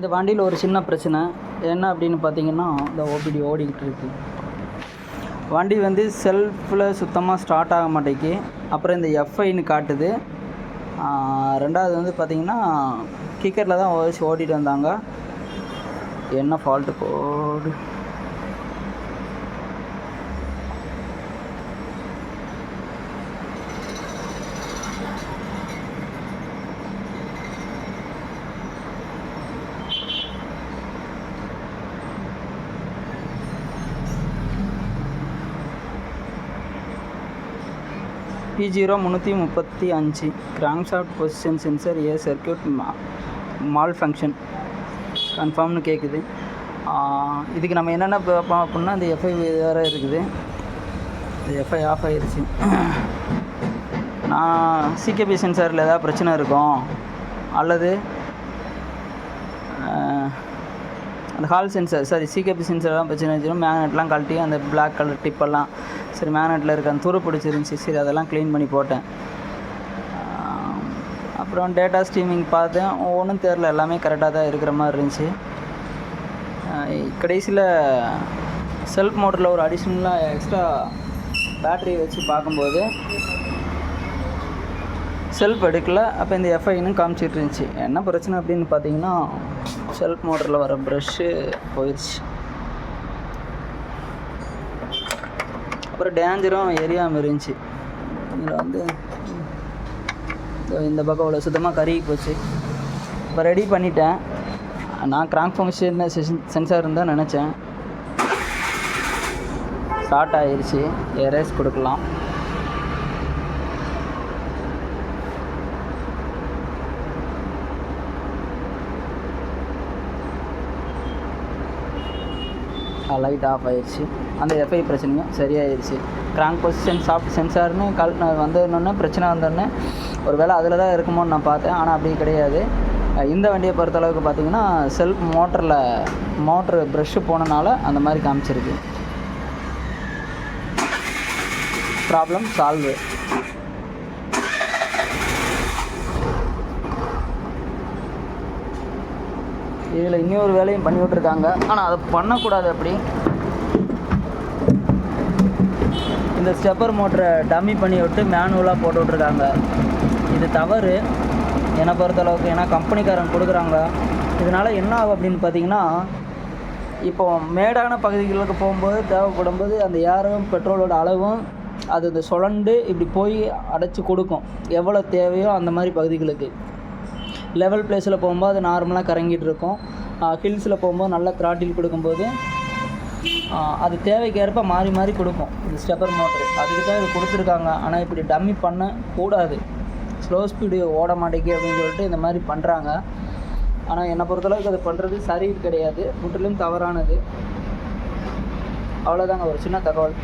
இந்த வண்டியில் ஒரு சின்ன பிரச்சனை என்ன அப்படின்னு பார்த்தீங்கன்னா, இந்த ஓபிடி ஓடிக்கிட்டு இருக்கு. வண்டி வந்து செல்ஃபில் சுத்தமாக ஸ்டார்ட் ஆக மாட்டேங்கி. அப்புறம் இந்த எஃப்ஐன்னு காட்டுது. ரெண்டாவது வந்து பார்த்திங்கன்னா, கிக்கரில் தான் வச்சு ஓட்டிகிட்டு வந்தாங்க. என்ன fault code P0335 crankshaft position sensor circuit malfunction கன்ஃபார்ம்னு கேட்குது. இதுக்கு நம்ம என்னென்ன பார்ப்போம் அப்படின்னா, இந்த எஃப்ஐ வேறு இருக்குது. இந்த எஃப்ஐ ஆஃப் ஆகிடுச்சு. நான் சிகேபி சென்சாரில் ஏதாவது பிரச்சனை இருக்கும், அல்லது அந்த ஹால் சென்சார் சிகேபி சென்சார்லாம் பிரச்சனை வச்சிடும். மேக்னெட்லாம் கழட்டி அந்த பிளாக் கலர் டிப்பெல்லாம் சரி மேக்னெட்டில் இருக்க அந்த துரு பிடிச்சிருந்துச்சி. சரி அதெல்லாம் க்ளீன் பண்ணி போட்டேன். அப்புறம் டேட்டா ஸ்ட்ரீமிங் பார்த்தேன், ஒன்றும் தெரில, எல்லாமே கரெக்டாக தான் இருக்கிற மாதிரி இருந்துச்சு. கடைசியில் செல்ஃப் மோட்டரில் ஒரு அடிஷ்னலாக எக்ஸ்ட்ரா பேட்ரி வச்சு பார்க்கும்போது செல்ஃப் எடுக்கலை. அப்போ இந்த எஃப்ஐன்னு காமிச்சிட்டு இருந்துச்சு. என்ன பிரச்சனை அப்படின்னு பார்த்தீங்கன்னா, செல்ஃப் மோட்டரில் வர ப்ரஷ்ஷு போயிடுச்சு. அப்புறம் டேஞ்சரும் எரியாமல் இருந்துச்சு. இதில் வந்து இந்த பக்கம் அவ்வளோ சுத்தமாக கருகி போச்சு. இப்போ ரெடி பண்ணிட்டேன். நான் கிராங்க் ஃபங்க்ஷன் சென்சார் இருந்தால் நினச்சேன். ஸ்டார்ட் ஆகிருச்சு. எரேஸ் கொடுக்கலாம். லைட் ஆஃப் ஆகிடுச்சு. அந்த எஃப்ஐ பிரச்சனையும் சரியாயிடுச்சு. கிராங்க் பொசிஷன் சாஃப்ட் சென்சார்னு வந்தோடனே பிரச்சனை வந்தோடனே ஒரு வேளை அதில் தான் இருக்குமோன்னு நான் பார்த்தேன். ஆனால் அப்படி கிடையாது. இந்த வண்டியை பொறுத்தளவுக்கு பார்த்திங்கன்னா, செல்ஃப் மோட்ரு ப்ரெஷ்ஷு போனனால அந்த மாதிரி காமிச்சிருக்கு. Problem solve. இதில் இன்னொரு வேலையும் பண்ணி விட்ருக்காங்க. ஆனால் அதை பண்ணக்கூடாது. அப்படி இந்த ஸ்டெப்பர் மோட்டரை டம்மி பண்ணி விட்டு மேனுவலாக போட்டு விட்ருக்காங்க. இது தவறு என்னை பொறுத்தளவுக்கு. ஏன்னா கம்பெனிக்காரங்க கொடுக்குறாங்க. இதனால் என்ன ஆகும் அப்படின்னு பார்த்தீங்கன்னா, இப்போ மேடான பகுதிகளுக்கு போகும்போது தேவைப்படும் போது அந்த ஏரும் பெட்ரோலோட அளவும் அது இந்த சுழண்டு இப்படி போய் அடைச்சி கொடுக்கும். எவ்வளோ தேவையோ அந்த மாதிரி பகுதிகளுக்கு. லெவல் பிளேஸில் போகும்போது அது நார்மலாக கறங்கிட்டு இருக்கும். ஹில்ஸில் போகும்போது நல்லா த்ராட்டில் கொடுக்கும்போது அது தேவைக்கேற்ப மாறி மாறி கொடுக்கும் இந்த ஸ்டெப்பர் மோட்ரு. அதுக்கு தான் இது கொடுத்துருக்காங்க. ஆனால் இப்படி டம்மி பண்ண கூடாது. ஸ்லோ ஸ்பீடு ஓட மாட்டேங்கி அப்படின்னு சொல்லிட்டு இந்த மாதிரி பண்ணுறாங்க. ஆனால் என்னை பொறுத்தளவுக்கு அது பண்ணுறது சரி கிடையாது, முற்றிலும் தவறானது. அவ்வளோதாங்க, ஒரு சின்ன தகவல்.